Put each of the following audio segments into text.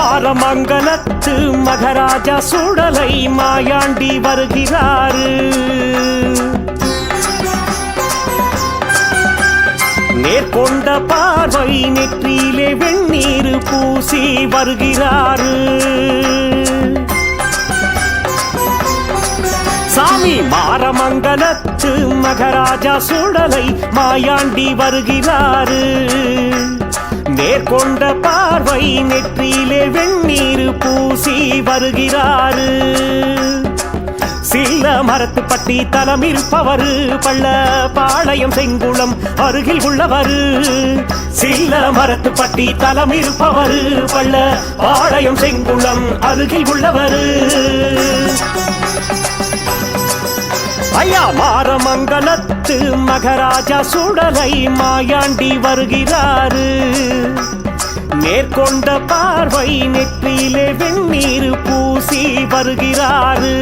மாரமங்கலத்து மகராஜா சுடலை மாயாண்டி வருகிறாரு. நேர்கொண்ட பார்வை நெற்றியிலே வெந்நீர் பூசி வருகிறாரு. சாமி மாரமங்கலத்து மகராஜா சுடலை மாயாண்டி வருகிறாரு. நேர்கொண்ட பார்வை நெற்றியிலே வெந்நீர் பூசி வருகிறாரு. சில்ல மரத்து பட்டி தலம் இருப்பவரு பள்ள பாளையம் செங்குளம் அருகில் உள்ளவரு. சில்ல மரத்து பட்டி தலம் இருப்பவரு பள்ள பாளையம் செங்குளம் அருகில் உள்ளவரு. ஐயா மாரமங்கலத்து மகராஜா சுடலை மாயாண்டி வருகிறாரு. நேர்கொண்ட பார்வை நெற்றியிலே வெந்நீர் பூசி வருகிறாரு.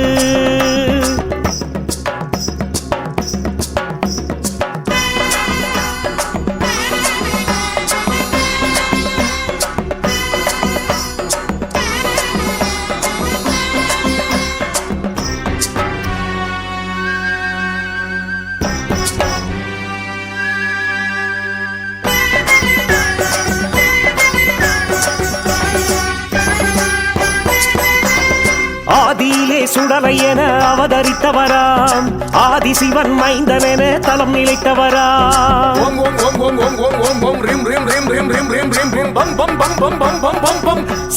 ஆதியிலே சுடலை என அவதரித்தவராம், ஆதிசிவன் மைந்தன் என தலம் நிலைத்தவராம்.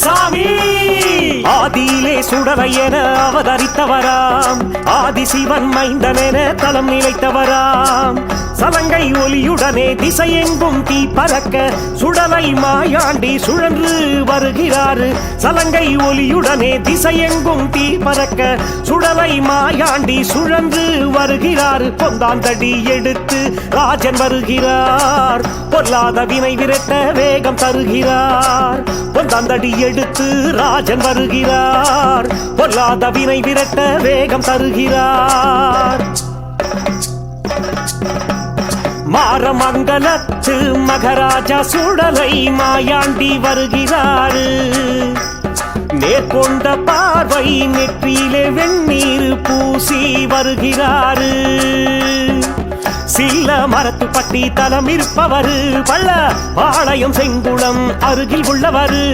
சாமி ஆதியிலே சுடலை என அவதரித்தவராம், ஆதிசிவன் மைந்தன் என தலம் நிலைத்தவராம். சலங்கை ஒலியுடனே திசையெங்கும் தீ பறக்க சுடலை மாயாண்டி சுழன்று வருகிறாரு. சலங்கை ஒலியுடனே திசையெங்கும் தீ பறக்க சுடலை மாயாண்டி சுழன்று வருகிறார். பொந்தாந்தடி எடுத்து ராஜன் வருகிறார், பொல்லாத வினை விரட்ட வேகம் தருகிறார். பொந்தாந்தடி எடுத்து ராஜன் வருகிறார், பொல்லாத வினை விரட்ட வேகம் தருகிறார். மாரமங்கலத்து மகராஜா சுடலை மாயாண்டி வருகிறாரு. நேர்கொண்ட பார்வை நெற்றியிலே வெந்நீர் பூசி வருகிறாரு. சில்ல மரத்து பட்டி தலம் இருப்பவரு பள்ள பாளையம் செங்குளம் அருகில் உள்ளவரு.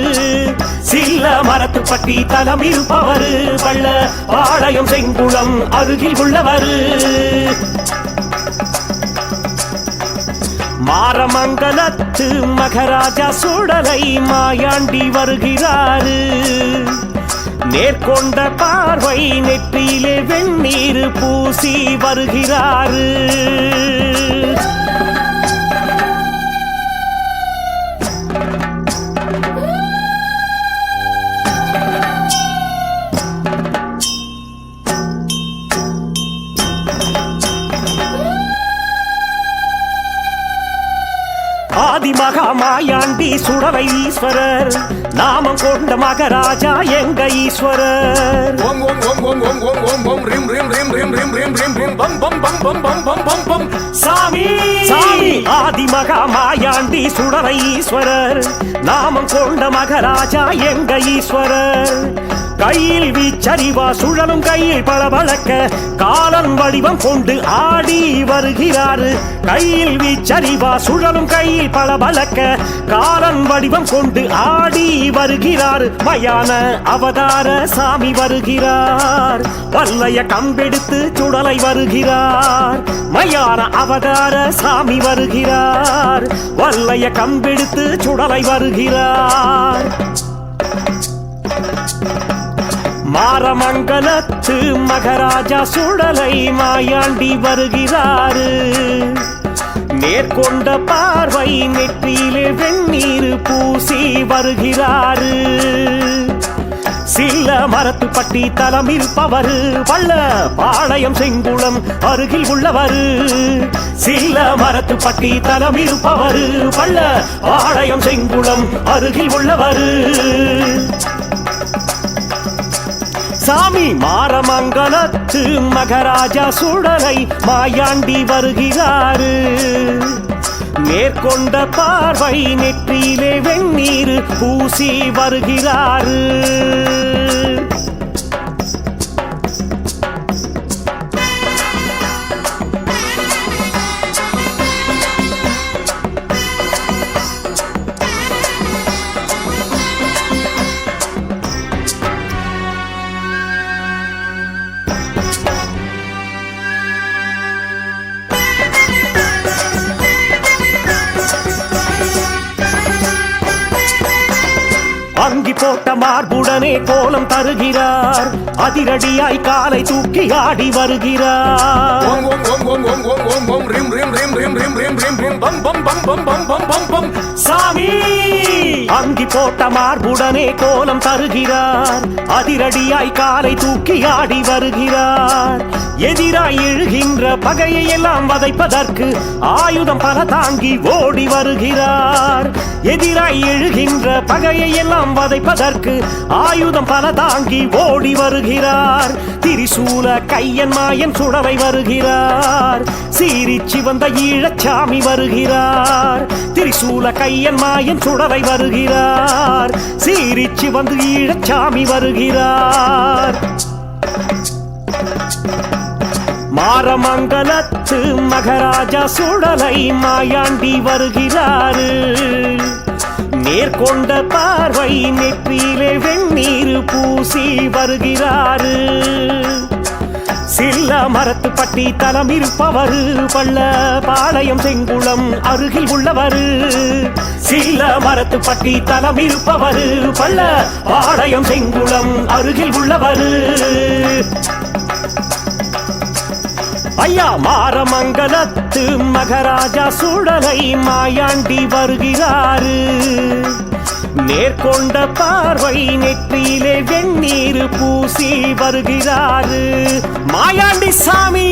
சில்ல மரத்து பட்டி தலம் இருப்பவரு பள்ள பாளையம் செங்குளம் அருகில் உள்ளவரு. மாரமங்கலத்து மகராஜா சுடலை மாயாண்டி வருகிறாரு. நேர்கொண்ட பார்வை நெற்றியிலே வெந்நீர் பூசி வருகிறாரு. ஆதிமகா மாயாண்டி சுடலை ஈஸ்வரர், நாமம் கொண்ட மகராஜா எங்க ஈஸ்வரர். சாமி சாமி ஆதிமகா மாயாண்டி சுடலை ஈஸ்வரர், நாமம் கொண்ட மகராஜா எங்க ஈஸ்வரர். கையில் வீச்சரிவா சுழலும் கையில் பளபளக்க காலன் வடிவம் கொண்டு ஆடி வருகிறாரு. கையில் வீச்சரிவா சுழலும் கையில் பளபளக்க காலன் வடிவம் கொண்டு ஆடி வருகிறார். மயான அவதார சாமி வருகிறார், வல்லைய கம்பெடுத்து சுடலை வருகிறார். மயான அவதார சாமி வருகிறார், வல்லைய கம்பெடுத்து சுடலை வருகிறார். மாரமங்கலத்து மகராஜா சுடலை மாயாண்டி வருகிறாரு. நேர்கொண்ட பார்வை நெற்றியிலே வெந்நீர் பூசி வருகிறாரு. சில்ல மரத்து பட்டி தலம் இருப்பவரு பள்ள பாளையம் செங்குளம் அருகில் உள்ளவரு. சில்ல மரத்து பட்டி தலம் இருப்பவரு பள்ள பாளையம் செங்குளம் அருகில் உள்ளவரு. சாமி மாரமங்கலத்து மகராஜா சுடலை மாயாண்டி வருகிறாரு. மேற்கொண்ட பார்வை நெற்றியிலே வெந்நீர் பூசி வருகிறாரு. அங்கி போட்ட மார்புடனே கோலம் தருகிறார். அதிரடியாய் காலை தூக்கி ஆடி வருகிறார். சாமி அங்கி போட்ட மார்புடனே கோலம் தருகிறார். அதிரடியாய் காலை தூக்கி ஆடி வருகிறார். எதிராய் எழுகின்ற பகையை எல்லாம் வதைப்பதற்கு ஆயுதம் பல தாங்கி ஓடி வருகிறார். எதிராய் எழுகின்ற பகையை எல்லாம் வதைப்பதற்கு ஆயுதம் பல தாங்கி ஓடி வருகிறார். திரிசூல கையன் மாயன் சுடலை வருகிறார். சீரிச்சி வந்த ஈழச்சாமி வருகிறார். திரிசூல கையன் மாயன் சுடலை வருகிறார். சீரிச்சி வந்து ஈழச்சாமி வருகிறார். மாரமங்கலத்து மகராஜா சுடலை மாயாண்டி வருகிறாரு. நேர்கொண்ட பார்வை நெற்றியிலே வெந்நீர் பூசி வருகிறாரு. சில்ல மரத்து பட்டி தலம் இருப்பவரு பள்ள பாளையம் செங்குளம் அருகில் உள்ளவரு. சில்ல மரத்து பட்டி தலம் இருப்பவரு பள்ள பாளையம் செங்குளம் அருகில் உள்ளவரு. ஐயா மாரமங்கலத்து மகராஜா சுடலை மாயாண்டி வருகிறாரு. நேர்கொண்ட பார்வை நெற்றியிலே வெந்நீர் பூசி வருகிறாரு. மாயாண்டி சாமி.